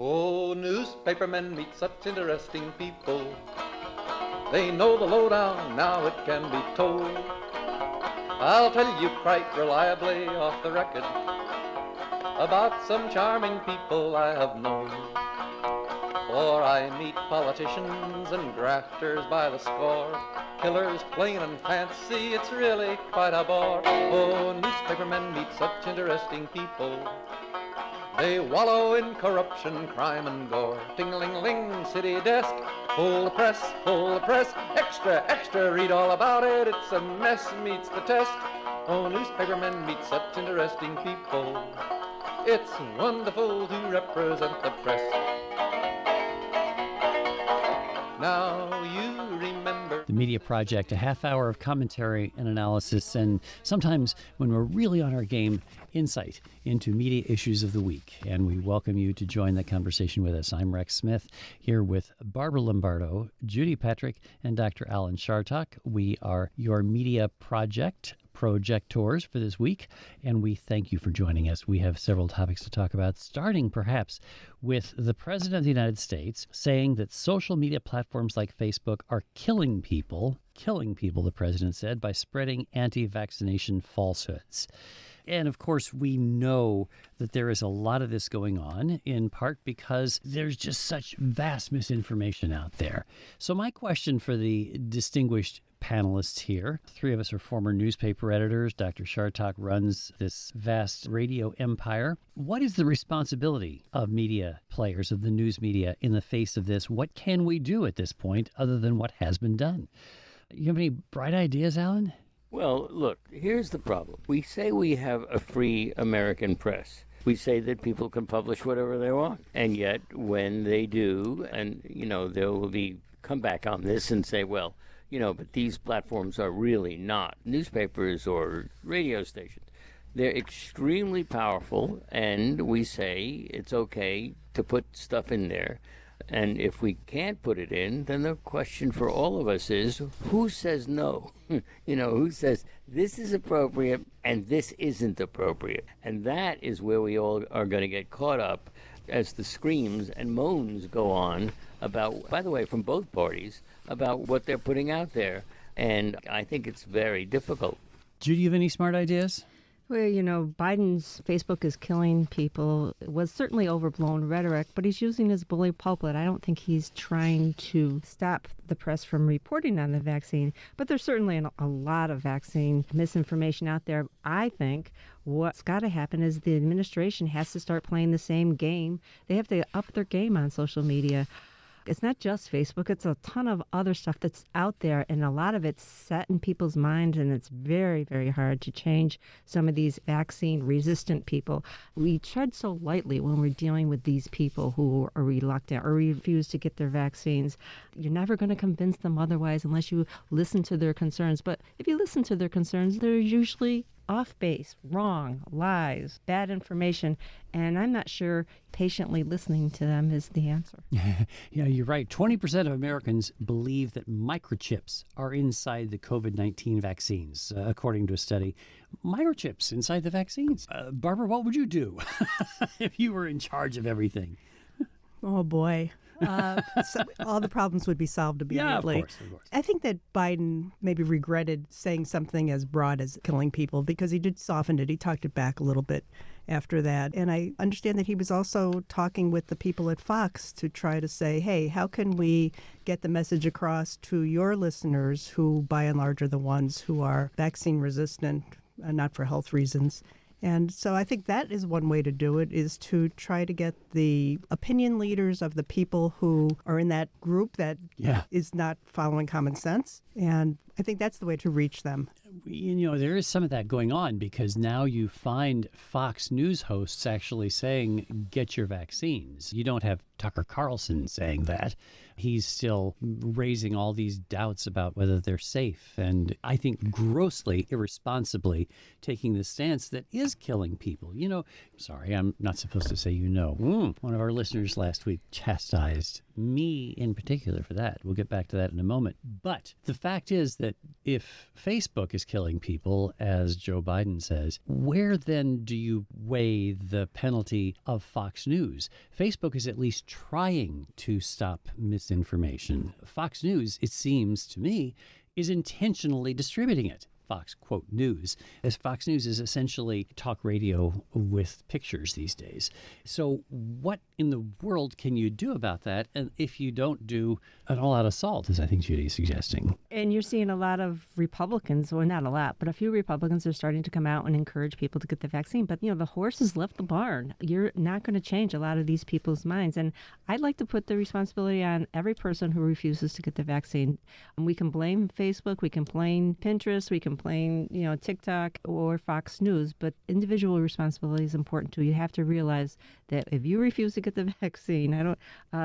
Oh, newspapermen meet such interesting people. They know the lowdown, now it can be told. I'll tell you quite reliably off the record about some charming people I have known. For I meet politicians and grafters by the score, killers plain and fancy, it's really quite a bore. Oh, newspapermen meet such interesting people. They wallow in corruption, crime and gore. Ting-a-ling-a-ling, city desk, hold the press, extra, extra, read all about it, it's a mess, meets the test. Oh, newspapermen meet such interesting people. It's wonderful to represent the press. Now you remember The Media Project, a half hour of commentary and analysis, and sometimes, when we're really on our game, insight into media issues of the week. And we welcome you to join the conversation with us. I'm Rex Smith, here with Barbara Lombardo, Judy Patrick, and Dr. Alan Chartock. We are your Media Project projectors for this week, and we thank you for joining us. We have several topics to talk about, starting perhaps with the President of the United States saying that social media platforms like Facebook are killing people, the President said, by spreading anti-vaccination falsehoods. And of course, we know that there is a lot of this going on, in part because there's just such vast misinformation out there. So my question for the distinguished panelists here, three of us are former newspaper editors. Dr. Chartock runs this vast radio empire. What is the responsibility of media players, of the news media, in the face of this? What can we do at this point other than what has been done? You have any bright ideas, Alan? Well, look, here's the problem. We say we have a free American press. We say that people can publish whatever they want. And yet, when they do, and, there will be come back on this and say, well, but these platforms are really not newspapers or radio stations. They're extremely powerful, and we say it's okay to put stuff in there. And if we can't put it in, then the question for all of us is, who says no? Who says this is appropriate and this isn't appropriate? And that is where we all are going to get caught up as the screams and moans go on about, by the way, from both parties, about what they're putting out there. And I think it's very difficult. Judy, you have any smart ideas? Well, Biden's Facebook is killing people was certainly overblown rhetoric, but he's using his bully pulpit. I don't think he's trying to stop the press from reporting on the vaccine, but there's certainly a lot of vaccine misinformation out there. I think what's got to happen is the administration has to start playing the same game. They have to up their game on social media. It's not just Facebook. It's a ton of other stuff that's out there, and a lot of it's set in people's minds, and it's very, very hard to change some of these vaccine-resistant people. We tread so lightly when we're dealing with these people who are reluctant or refuse to get their vaccines. You're never going to convince them otherwise unless you listen to their concerns. But if you listen to their concerns, they're usually off base, wrong, lies, bad information, and I'm not sure patiently listening to them is the answer. Yeah, you're right. 20% of Americans believe that microchips are inside the COVID-19 vaccines, according to a study. Microchips inside the vaccines. Barbara, what would you do if you were in charge of everything? Oh, boy. So all the problems would be solved immediately. Yeah, of course. I think that Biden maybe regretted saying something as broad as killing people because he did soften it. He talked it back a little bit after that. And I understand that he was also talking with the people at Fox to try to say, hey, how can we get the message across to your listeners who, by and large, are the ones who are vaccine resistant, not for health reasons. And so I think that is one way to do it, is to try to get the opinion leaders of the people who are in that group that is not following common sense. And I think that's the way to reach them. There is some of that going on because now you find Fox News hosts actually saying, get your vaccines. You don't have Tucker Carlson saying that. he's still raising all these doubts about whether they're safe. And I think grossly, irresponsibly taking the stance that is killing people. Sorry, I'm not supposed to say One of our listeners last week chastised me in particular for that. We'll get back to that in a moment. But the fact is that if Facebook is killing people, as Joe Biden says, where then do you weigh the penalty of Fox News? Facebook is at least trying to stop misinformation. Fox News, it seems to me, is intentionally distributing it. Fox, quote, news, as Fox News is essentially talk radio with pictures these days. So what in the world can you do about that? And if you don't do an all-out assault, as I think Judy is suggesting. And you're seeing a lot of Republicans, well, not a lot, but a few Republicans are starting to come out and encourage people to get the vaccine. But, the horse has left the barn. You're not going to change a lot of these people's minds. And I'd like to put the responsibility on every person who refuses to get the vaccine. And we can blame Facebook, we can blame Pinterest, we can blame, TikTok or Fox News, but individual responsibility is important too. You have to realize that if you refuse to get the vaccine,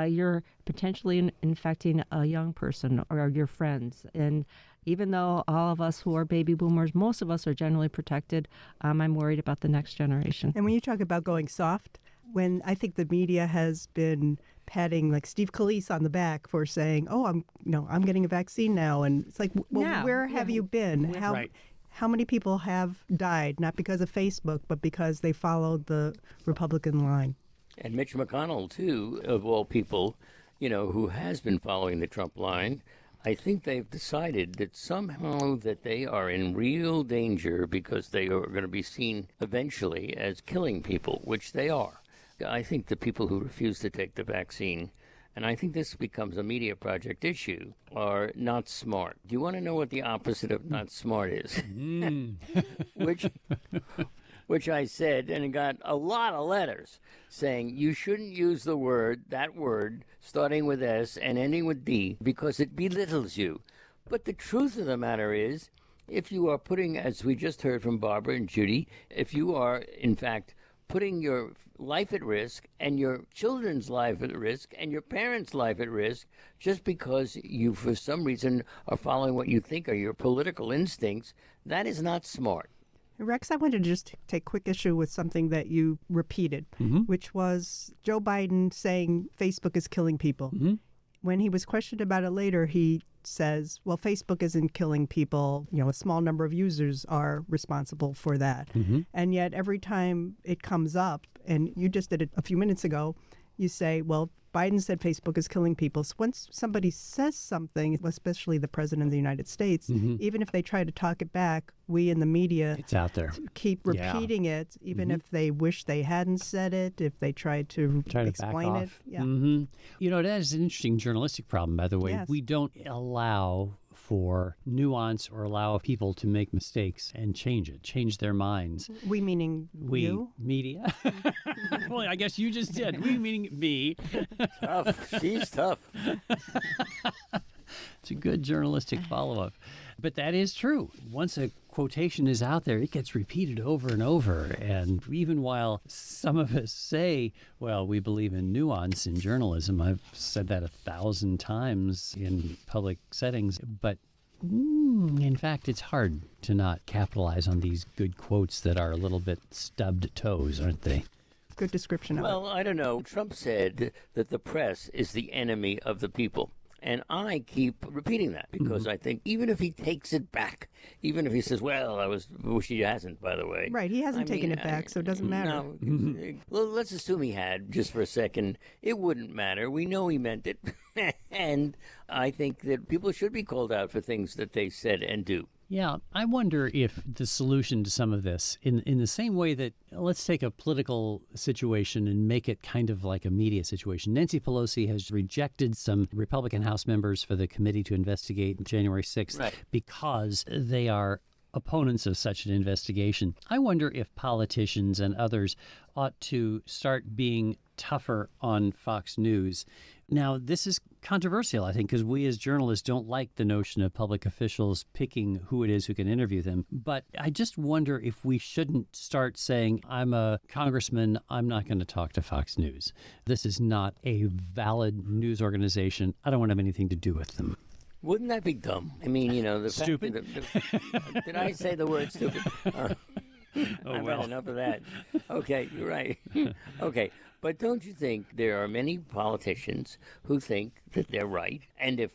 you're potentially infecting a young person or your friends. And even though all of us who are baby boomers, most of us are generally protected, I'm worried about the next generation. And when you talk about going soft, when I think the media has been patting like Steve Scalise on the back for saying, "Oh, I'm getting a vaccine now," and it's like, well, Yeah, where have you been? Right. How many people have died not because of Facebook, but because they followed the Republican line? And Mitch McConnell, too, of all people, who has been following the Trump line, I think they've decided that somehow that they are in real danger because they are going to be seen eventually as killing people, which they are. I think the people who refuse to take the vaccine, and I think this becomes a media project issue, are not smart. Do you want to know what the opposite of not smart is? Which I said, and got a lot of letters saying you shouldn't use that word, starting with S and ending with D, because it belittles you. But the truth of the matter is, if you are putting, as we just heard from Barbara and Judy, if you are, in fact, putting your life at risk and your children's life at risk and your parents' life at risk just because you, for some reason, are following what you think are your political instincts, that is not smart. Rex, I wanted to just take quick issue with something that you repeated, which was Joe Biden saying Facebook is killing people. When he was questioned about it later, he says, well, Facebook isn't killing people. A small number of users are responsible for that. And yet every time it comes up, and you just did it a few minutes ago, you say, well, Biden said Facebook is killing people. So once somebody says something, especially the president of the United States, even if they try to talk it back, we in the media It's out there. keep repeating it, even if they wish they hadn't said it, if they tried to explain back it. off. That is an interesting journalistic problem, by the way. Yes. We don't allow for nuance or allow people to make mistakes and change their minds. We meaning you? Media. Well, I guess you just did. We meaning me. Tough. She's tough. It's a good journalistic follow-up. But that is true. Once a quotation is out there, it gets repeated over and over. And even while some of us say, well, we believe in nuance in journalism, I've said that 1,000 times in public settings, but in fact, it's hard to not capitalize on these good quotes that are a little bit stubbed toes, aren't they? Good description of it. Well, I don't know. Trump said that the press is the enemy of the people. And I keep repeating that because I think even if he takes it back, even if he says, well, I wish he hasn't, by the way. Right, he hasn't taken it back, so it doesn't matter. No, well, let's assume he had, just for a second. It wouldn't matter. We know he meant it. And I think that people should be called out for things that they said and do. Yeah, I wonder if the solution to some of this, in the same way that, let's take a political situation and make it kind of like a media situation. Nancy Pelosi has rejected some Republican House members for the committee to investigate January 6th because they are opponents of such an investigation. I wonder if politicians and others ought to start being tougher on Fox News. Now, this is controversial, I think, because we as journalists don't like the notion of public officials picking who it is who can interview them. But I just wonder if we shouldn't start saying, I'm a congressman, I'm not going to talk to Fox News. This is not a valid news organization. I don't want to have anything to do with them. Wouldn't that be dumb? I mean, the Stupid? Did I say the word stupid? I've had enough of that. Okay, you're right. Okay, but don't you think there are many politicians who think that they're right, and if,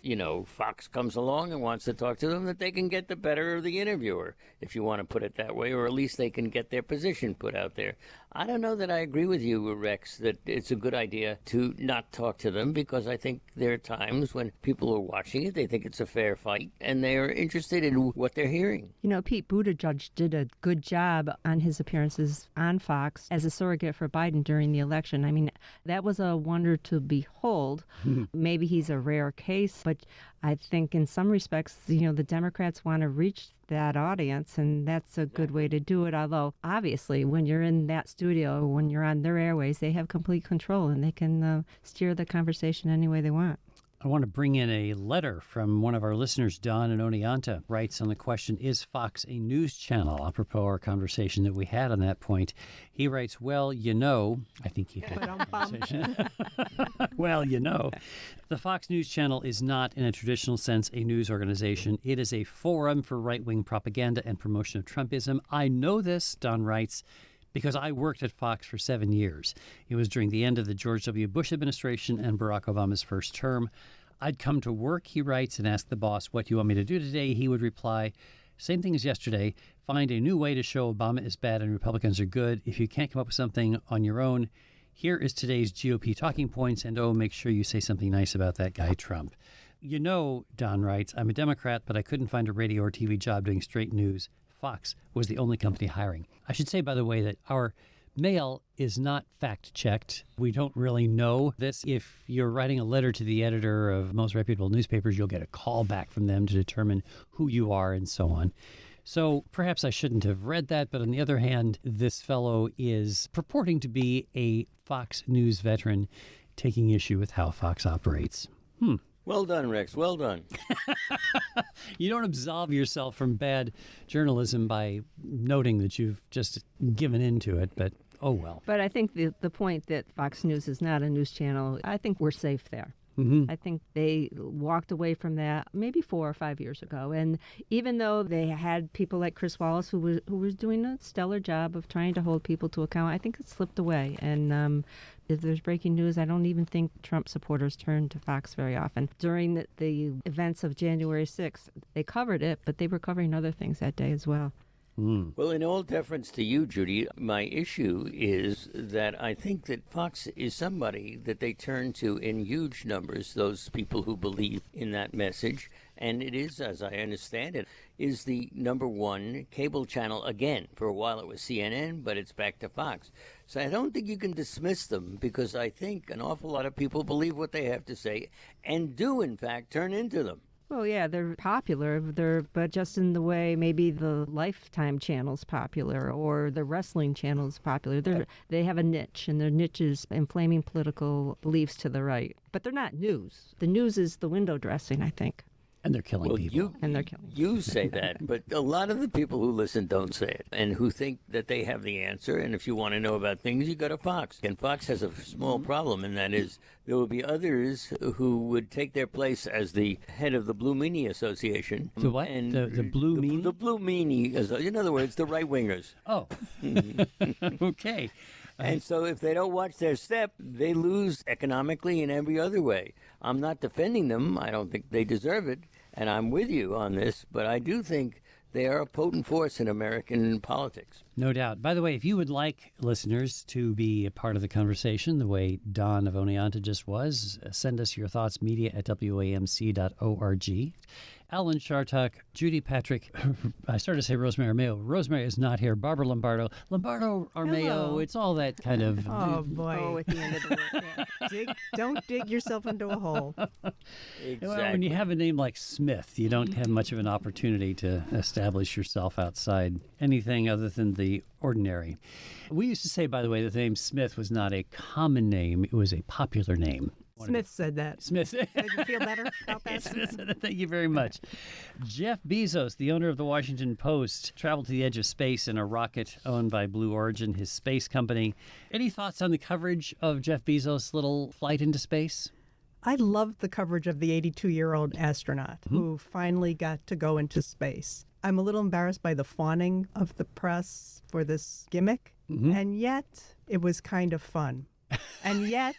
Fox comes along and wants to talk to them, that they can get the better of the interviewer, if you want to put it that way, or at least they can get their position put out there. I don't know that I agree with you, Rex, that it's a good idea to not talk to them, because I think there are times when people are watching it, they think it's a fair fight, and they are interested in what they're hearing. Pete Buttigieg did a good job on his appearances on Fox as a surrogate for Biden during the election. I mean, that was a wonder to behold. Maybe he's a rare case, but I think in some respects, the Democrats want to reach that audience, and that's a good way to do it. Although, obviously, when you're in that studio, when you're on their airways, they have complete control, and they can steer the conversation any way they want. I want to bring in a letter from one of our listeners. Don in Oneonta writes on the question, is Fox a news channel? Apropos our conversation that we had on that point. He writes, well, I think he had a conversation. Well, the Fox News Channel is not, in a traditional sense, a news organization. It is a forum for right-wing propaganda and promotion of Trumpism. I know this, Don writes, because I worked at Fox for 7 years. It was during the end of the George W. Bush administration and Barack Obama's first term. I'd come to work, he writes, and ask the boss, what do you want me to do today? He would reply, same thing as yesterday, find a new way to show Obama is bad and Republicans are good. If you can't come up with something on your own, here is today's GOP talking points, and make sure you say something nice about that guy Trump. Don writes, I'm a Democrat, but I couldn't find a radio or TV job doing straight news. Fox was the only company hiring. I should say, by the way, that our mail is not fact-checked. We don't really know this. If you're writing a letter to the editor of most reputable newspapers, you'll get a call back from them to determine who you are and so on. So perhaps I shouldn't have read that, but on the other hand, this fellow is purporting to be a Fox News veteran taking issue with how Fox operates. Well done, Rex. Well done. You don't absolve yourself from bad journalism by noting that you've just given into it, but oh well. But I think the point that Fox News is not a news channel, I think we're safe there. I think they walked away from that maybe 4 or 5 years ago. And even though they had people like Chris Wallace, who was doing a stellar job of trying to hold people to account, I think it slipped away. And if there's breaking news, I don't even think Trump supporters turn to Fox very often. During the events of January 6th, they covered it, but they were covering other things that day as well. Well, in all deference to you, Judy, my issue is that I think that Fox is somebody that they turn to in huge numbers, those people who believe in that message. And it is, as I understand it, is the number one cable channel again. For a while it was CNN, but it's back to Fox. So I don't think you can dismiss them, because I think an awful lot of people believe what they have to say and do, in fact, turn into them. Well, yeah, they're popular, but just in the way maybe the Lifetime channel's popular or the wrestling channel's popular. They have a niche, and their niche is inflaming political beliefs to the right. But they're not news. The news is the window dressing, I think. And they're killing people. And they're killing. You say that, but a lot of the people who listen don't say it, and who think that they have the answer. And if you want to know about things, you go to Fox. And Fox has a small problem, and that is there will be others who would take their place as the head of the Blue Meanie Association. The what? And the Blue Meanie? The Blue Meanie, in other words, the right-wingers. Oh, okay. And so if they don't watch their step, they lose economically in every other way. I'm not defending them. I don't think they deserve it. And I'm with you on this. But I do think they are a potent force in American politics. No doubt. By the way, if you would like listeners to be a part of the conversation the way Don of Oneonta just was, send us your thoughts, media@wamc.org. Alan Chartock, Judy Patrick, I started to say Rosemary Armeo. Rosemary is not here. Barbara Lombardo. Lombardo Armeo, Hello. it's all that kind of... Oh, boy. Oh, at the end of the week. Yeah. Don't dig yourself into a hole. Exactly. Well, when you have a name like Smith, you don't have much of an opportunity to establish yourself outside anything other than the ordinary. We used to say, by the way, that the name Smith was not a common name. It was a popular name. Smith said that. Smith. Did you feel better about that? Thank you very much. Jeff Bezos, the owner of the Washington Post, traveled to the edge of space in a rocket owned by Blue Origin, his space company. Any thoughts on the coverage of Jeff Bezos' little flight into space? I loved the coverage of the 82-year-old astronaut who finally got to go into space. I'm a little embarrassed by the fawning of the press for this gimmick, and yet it was kind of fun. And yet,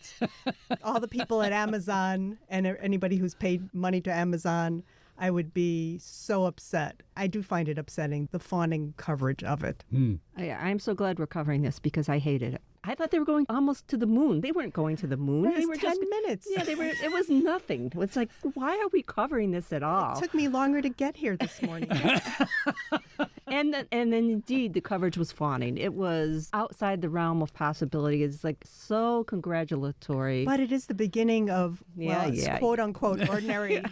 all the people at Amazon and anybody who's paid money to Amazon, I would be so upset. I do find it upsetting, the fawning coverage of it. I'm so glad we're covering this because I hated it. I thought they were going almost to the moon. They weren't going to the moon. It They was were 10 minutes. Yeah, they were. It was nothing. It's like, why are we covering this at all? It took me longer to get here this morning. And then indeed, the coverage was fawning. It was outside the realm of possibility. It's like so congratulatory. But it is the beginning of, quote unquote, ordinary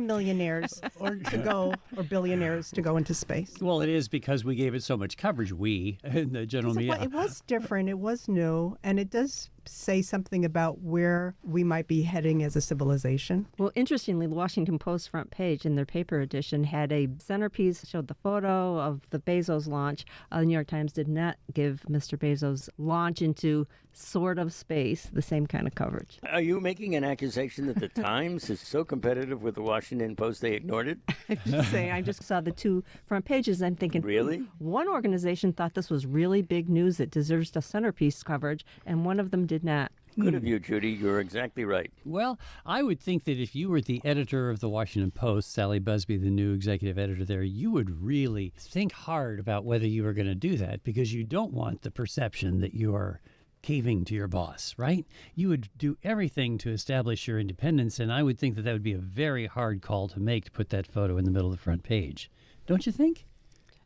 millionaires to go, or billionaires to go into space. Well, it is because we gave it so much coverage, we, in the general media. It was different, it was new, and it does say something about where we might be heading as a civilization. Well, interestingly, the Washington Post front page in their paper edition had a centerpiece, showed the photo of the Bezos launch. The New York Times did not give Mr. Bezos' launch into sort of space the same kind of coverage. Are you making an accusation that the Times is so competitive with the Washington Post they ignored it? I'm just saying, I just saw the two front pages. I'm thinking, Really? One organization thought this was really big news that deserves a centerpiece coverage, and one of them did not. Good of you, Judy. You're exactly right. Well, I would think that if you were the editor of the Washington Post, Sally Busby, the new executive editor there, you would really think hard about whether you were going to do that, because you don't want the perception that you are caving to your boss, right? You would do everything to establish your independence, and I would think that that would be a very hard call to make, to put that photo in the middle of the front page. Don't you think?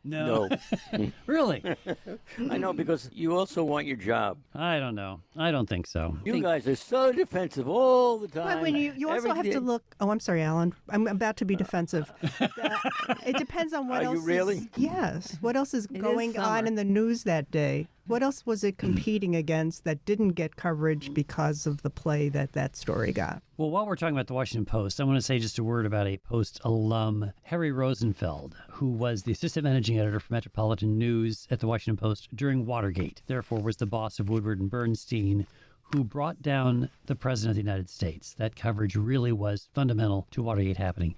No. Really? I know, because you also want your job. I don't know. I don't think so. You guys are so defensive all the time. But when you also have to look. Oh, I'm sorry, Alan. I'm about to be defensive. It depends on what Are else. you really? Yes. What else is going on summer. in the news that day? What else was it competing against that didn't get coverage because of the play that story got? Well, while we're talking about the Washington Post, I want to say just a word about a Post alum, Harry Rosenfeld, who was the assistant managing editor for Metropolitan News at the Washington Post during Watergate, therefore was the boss of Woodward and Bernstein, who brought down the President of the United States. That coverage really was fundamental to Watergate happening.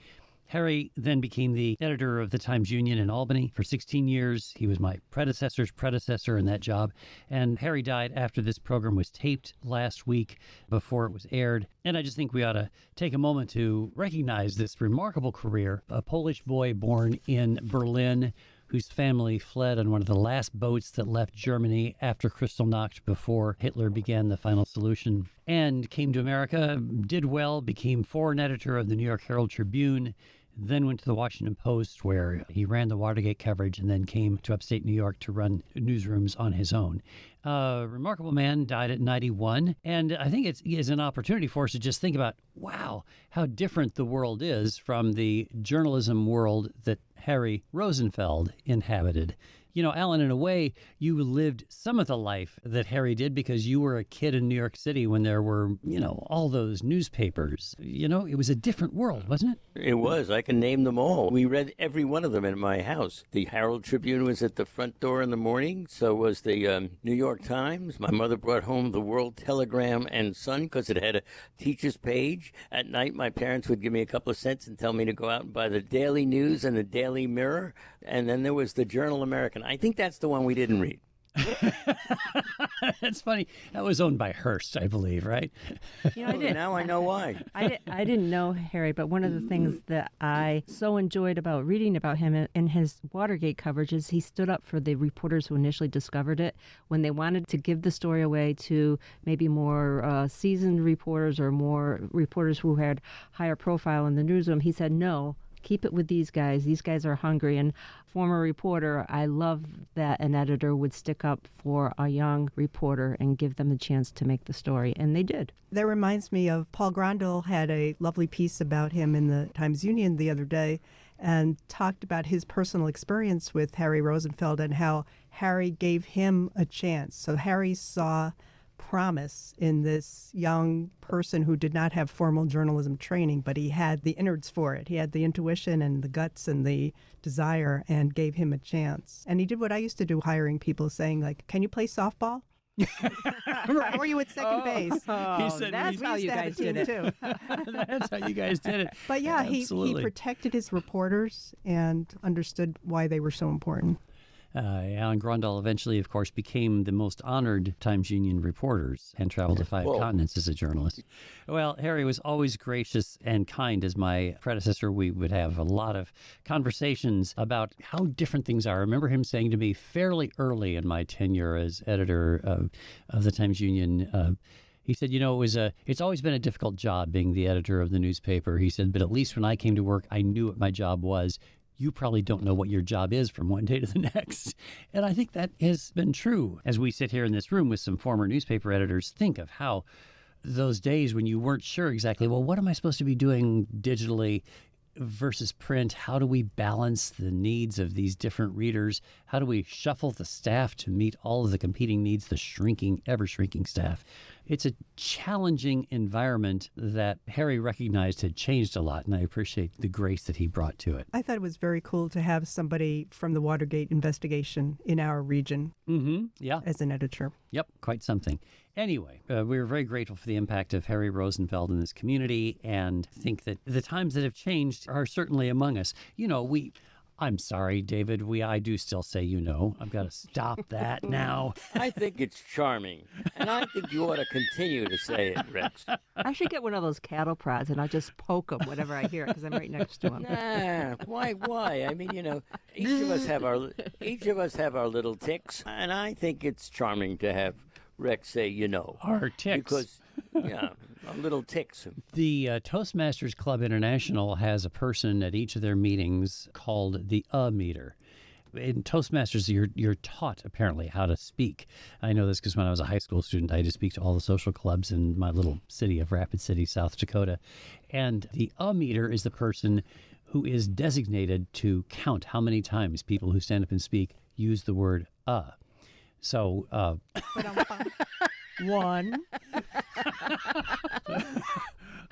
Harry then became the editor of the Times-Union in Albany for 16 years. He was my predecessor's predecessor in that job. And Harry died after this program was taped last week, before it was aired. And I just think we ought to take a moment to recognize this remarkable career. A Polish boy born in Berlin, whose family fled on one of the last boats that left Germany after Kristallnacht, before Hitler began the final solution, and came to America, did well, became foreign editor of the New York Herald Tribune, then went to the Washington Post, where he ran the Watergate coverage, and then came to upstate New York to run newsrooms on his own. A remarkable man, died at 91, and I think it is an opportunity for us to just think about, wow, how different the world is from the journalism world that Harry Rosenfeld inhabited. You know, Alan, in a way, you lived some of the life that Harry did because you were a kid in New York City when there were, all those newspapers. It was a different world, wasn't it? It was. I can name them all. We read every one of them in my house. The Herald Tribune was at the front door in the morning. So was the New York Times. My mother brought home the World Telegram and Sun because it had a teacher's page. At night, my parents would give me a couple of cents and tell me to go out and buy the Daily News and the Daily Mirror. And then there was the Journal American. I think that's the one we didn't read. That's funny. That was owned by Hearst, I believe, right? You know, I did. Now I know why. I didn't know Harry, but one of the things that I so enjoyed about reading about him in his Watergate coverage is he stood up for the reporters who initially discovered it when they wanted to give the story away to maybe more seasoned reporters or more reporters who had higher profile in the newsroom. He said, no, keep it with these guys. These guys are hungry. And former reporter, I love that an editor would stick up for a young reporter and give them the chance to make the story. And they did. That reminds me of Paul Grondel had a lovely piece about him in the Times-Union the other day and talked about his personal experience with Harry Rosenfeld and how Harry gave him a chance. So Harry saw promise in this young person who did not have formal journalism training, but he had the innards for it. He had the intuition and the guts and the desire and gave him a chance. And he did what I used to do hiring people, saying, like, can you play softball? How are you at second base? He said That's how you guys did it. Too. That's how you guys did it. But yeah, he Absolutely. protected his reporters and understood why they were so important. Alan Grondal eventually, of course, became the most honored Times-Union reporters and traveled to 5 continents as a journalist. Well, Harry was always gracious and kind. As my predecessor, we would have a lot of conversations about how different things are. I remember him saying to me fairly early in my tenure as editor of the Times-Union, he said, you know, it's always been a difficult job being the editor of the newspaper. He said, but at least when I came to work, I knew what my job was. You probably don't know what your job is from one day to the next. And I think that has been true. As we sit here in this room with some former newspaper editors, think of how those days when you weren't sure exactly, well, what am I supposed to be doing digitally versus print? How do we balance the needs of these different readers? How do we shuffle the staff to meet all of the competing needs, the shrinking, ever-shrinking staff? It's a challenging environment that Harry recognized had changed a lot, and I appreciate the grace that he brought to it. I thought it was very cool to have somebody from the Watergate investigation in our region Yeah. as an editor. Yep, quite something. Anyway, we were very grateful for the impact of Harry Rosenfeld in this community and think that the times that have changed are certainly among us. You know, I'm sorry, David, I do still say, you know. I've got to stop that now. I think it's charming, and I think you ought to continue to say it, Rex. I should get one of those cattle prods and I'll just poke him whenever I hear it because I'm right next to him. Nah, why? I mean, you know, each of us have our little ticks, and I think it's charming to have Rex say, you know. Our ticks. Because, yeah, our little ticks. The Toastmasters Club International has a person at each of their meetings called the meter. In Toastmasters, you're taught, apparently, how to speak. I know this because when I was a high school student, I had to speak to all the social clubs in my little city of Rapid City, South Dakota. And the meter is the person who is designated to count how many times people who stand up and speak use the word So, One.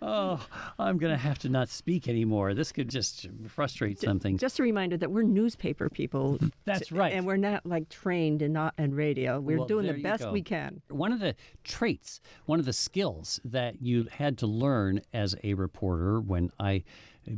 oh, I'm going to have to not speak anymore. This could just frustrate something. Just a reminder that we're newspaper people. That's right. And we're not like trained in radio. We're Well, doing there the you best go. we can. One of the traits, one of the skills that you had to learn as a reporter, when I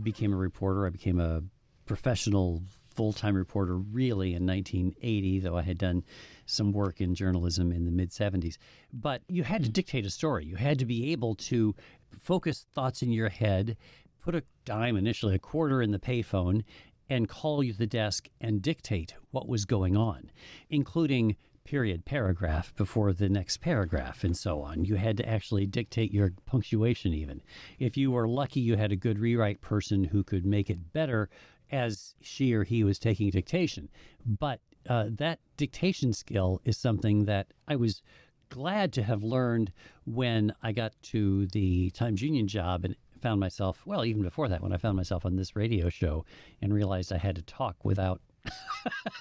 became a reporter, I became a professional full-time reporter really in 1980, though I had done some work in journalism in the mid-'70s. But you had to dictate a story. You had to be able to focus thoughts in your head, put a dime, initially a quarter, in the payphone, and call you to the desk and dictate what was going on, including period, paragraph before the next paragraph, and so on. You had to actually dictate your punctuation even. If you were lucky, you had a good rewrite person who could make it better as she or he was taking dictation. But that dictation skill is something that I was glad to have learned when I got to the Times-Union job and found myself, well, even before that, when I found myself on this radio show and realized I had to talk without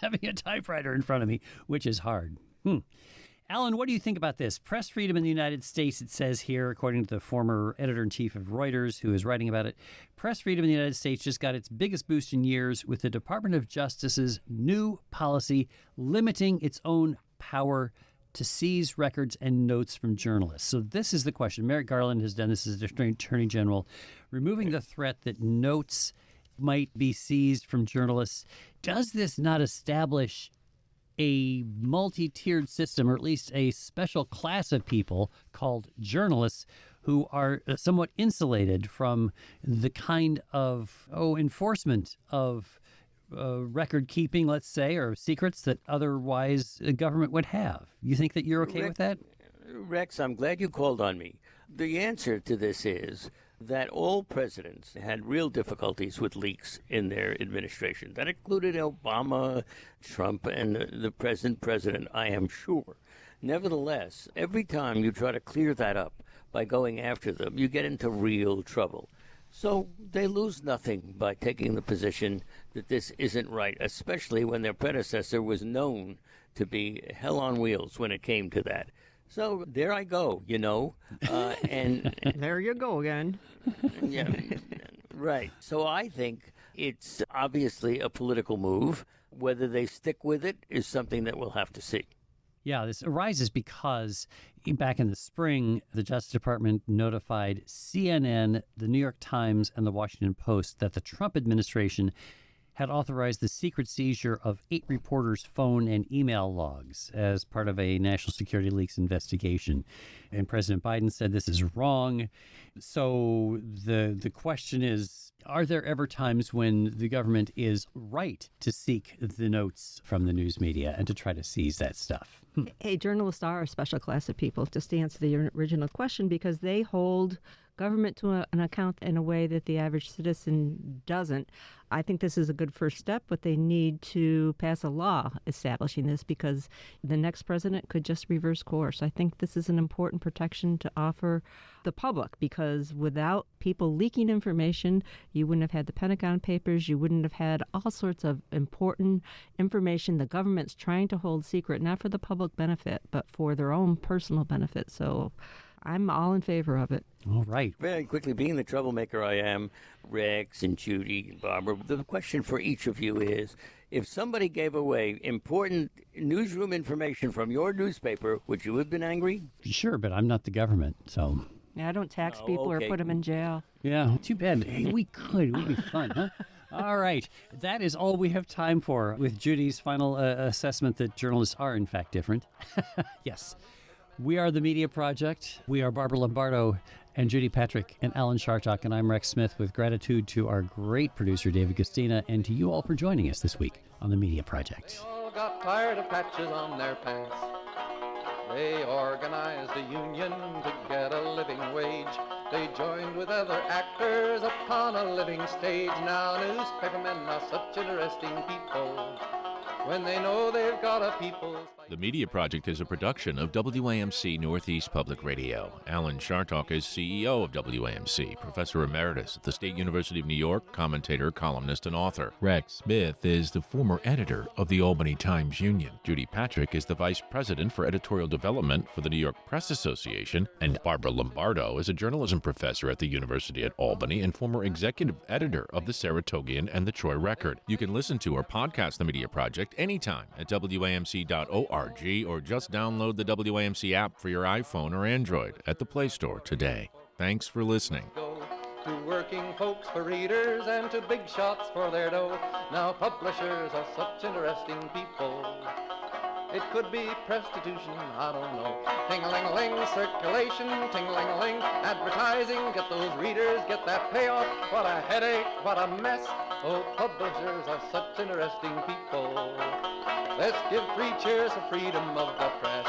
having a typewriter in front of me, which is hard. Alan, what do you think about this? Press freedom in the United States, it says here, according to the former editor-in-chief of Reuters, who is writing about it, press freedom in the United States just got its biggest boost in years with the Department of Justice's new policy limiting its own power to seize records and notes from journalists. So this is the question. Merrick Garland has done this as Attorney General, removing the threat that notes might be seized from journalists. Does this not establish a multi-tiered system, or at least a special class of people called journalists who are somewhat insulated from the kind of enforcement of record keeping, let's say, or secrets that otherwise a government would have. You think that you're okay with that? Rex, I'm glad you called on me. The answer to this is that all presidents had real difficulties with leaks in their administration. That included Obama, Trump, and the present president, I am sure. Nevertheless, every time you try to clear that up by going after them, you get into real trouble. So they lose nothing by taking the position that this isn't right, especially when their predecessor was known to be hell on wheels when it came to that. So there I go, and There you go again. yeah, right. So I think it's obviously a political move. Whether they stick with it is something that we'll have to see. Yeah, this arises because back in the spring, the Justice Department notified CNN, the New York Times, and the Washington Post that the Trump administration had authorized the secret seizure of 8 reporters' phone and email logs as part of a national security leaks investigation. And President Biden said this is wrong. So the question is, are there ever times when the government is right to seek the notes from the news media and to try to seize that stuff? Hey, journalists are a special class of people, just to answer the original question, because they hold government to an account in a way that the average citizen doesn't. I think this is a good first step, but they need to pass a law establishing this, because the next president could just reverse course. I think this is an important protection to offer the public, because without people leaking information, you wouldn't have had the Pentagon Papers, you wouldn't have had all sorts of important information the government's trying to hold secret, not for the public benefit, but for their own personal benefit. So I'm all in favor of it. All right. Very quickly, being the troublemaker I am, Rex and Judy and Barbara, the question for each of you is, if somebody gave away important newsroom information from your newspaper, would you have been angry? Sure, but I'm not the government, so... Yeah, I don't tax Oh, people okay. or put them in jail. Yeah, too bad. Hey, we could. It would be fun, huh? All right. That is all we have time for with Judy's final assessment that journalists are, in fact, different. Yes. We are the Media Project. We are Barbara Lombardo and Judy Patrick and Alan Chartock, and I'm Rex Smith, with gratitude to our great producer, David Gustina, and to you all for joining us this week on the Media Project. They all got tired of patches on their pants. They organized a union to get a living wage. They joined with other actors upon a living stage. Now newspapermen are such interesting people when they know they've got a people's fight. The Media Project is a production of WAMC Northeast Public Radio. Alan Chartock is CEO of WAMC, Professor Emeritus at the State University of New York, commentator, columnist, and author. Rex Smith is the former editor of the Albany Times-Union. Judy Patrick is the Vice President for Editorial Development for the New York Press Association. And Barbara Lombardo is a journalism professor at the University at Albany and former executive editor of the Saratogian and the Troy Record. You can listen to or podcast The Media Project anytime at WAMC.org, or just download the WAMC app for your iPhone or Android at the Play Store today. Thanks for listening. Go to working folks for readers and to big shots for their dough. Now publishers are such interesting people. It could be prostitution, I don't know. Ting-a-ling-a-ling, circulation, ting-a-ling-a-ling, advertising, get those readers, get that payoff. What a headache, what a mess. Oh, publishers are such interesting people. Let's give 3 cheers for freedom of the press.